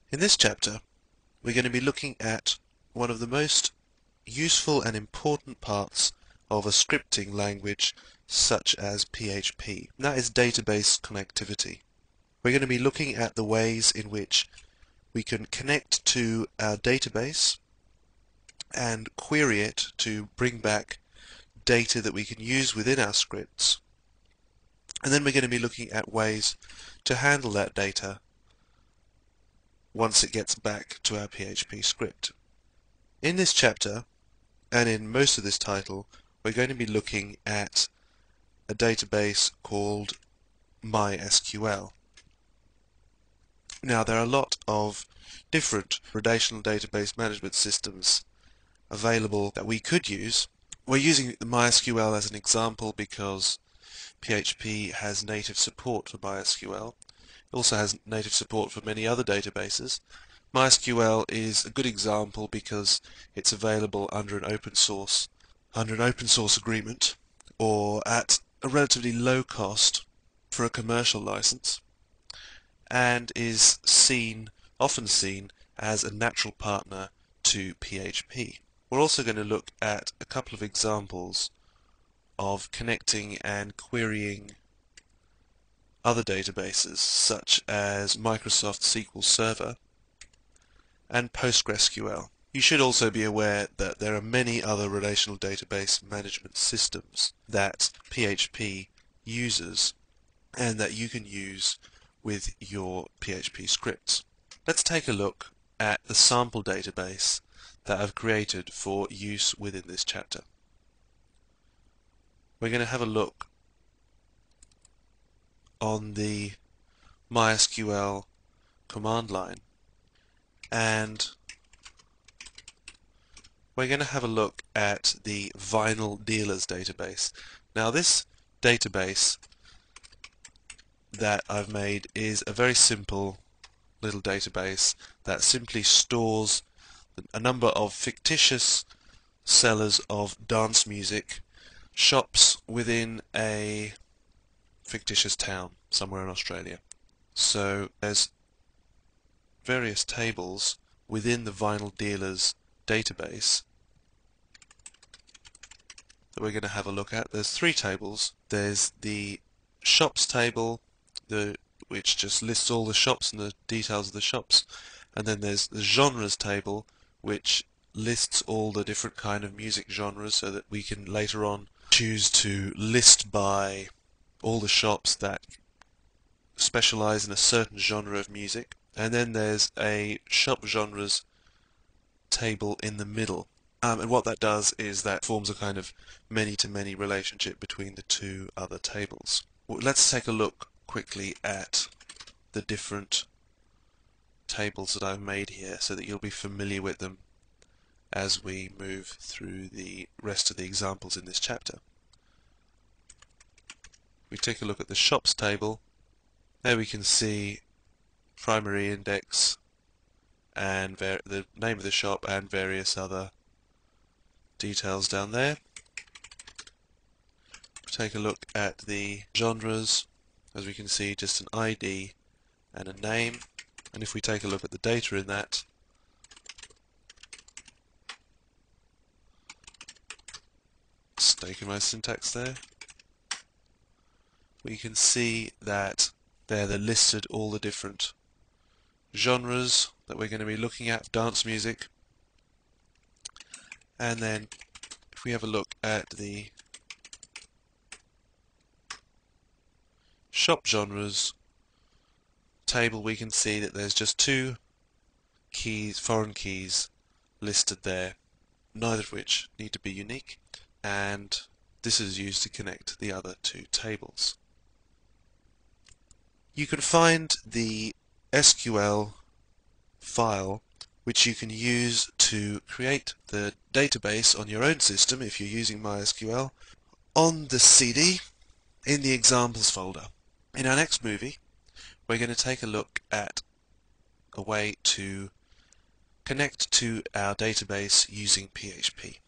In this chapter, we're going to be looking at one of the most useful and important parts of a scripting language such as PHP, and that is database connectivity. We're going to be looking at the ways in which we can connect to our database and query it to bring back data that we can use within our scripts. And then we're going to be looking at ways to handle that data once it gets back to our PHP script. In this chapter, and in most of this title, we're going to be looking at a database called MySQL. Now, there are a lot of different relational database management systems available that we could use. We're using MySQL as an example because PHP has native support for MySQL. It also has native support for many other databases. MySQL is a good example because it's available under an open source agreement, or at a relatively low cost for a commercial license, and is often seen as a natural partner to PHP. We're also going to look at a couple of examples of connecting and querying other databases such as Microsoft SQL Server and PostgreSQL. You should also be aware that there are many other relational database management systems that PHP uses and that you can use with your PHP scripts. Let's take a look at the sample database that I've created for use within this chapter. We're going to have a look on the MySQL command line, and we're going to have a look at the vinyl dealers database. Now, this database that I've made is a very simple little database that simply stores a number of fictitious sellers of dance music, shops within a fictitious town somewhere in Australia. So there's various tables within the vinyl dealers database that we're going to have a look at. There's three tables. There's the shops table, which just lists all the shops and the details of the shops, and then there's the genres table, which lists all the different kind of music genres so that we can later on choose to list by all the shops that specialize in a certain genre of music. And then there's a shop genres table in the middle. And what that does is that forms a kind of many-to-many relationship between the two other tables. Well, let's take a look quickly at the different tables that I've made here so that you'll be familiar with them as we move through the rest of the examples in this chapter. We take a look at the shops table. There we can see primary index and the name of the shop and various other details down there. Take a look at the genres. As we can see, just an ID and a name. And if we take a look at the data in that, mistaking my syntax there, we can see that there they're listed all the different genres that we're going to be looking at, dance music. And then if we have a look at the shop genres table, we can see that there's just two keys, foreign keys, listed there, neither of which need to be unique, and this is used to connect the other two tables. You can find the SQL file which you can use to create the database on your own system if you're using MySQL on the CD in the examples folder. In our next movie, we're going to take a look at a way to connect to our database using PHP.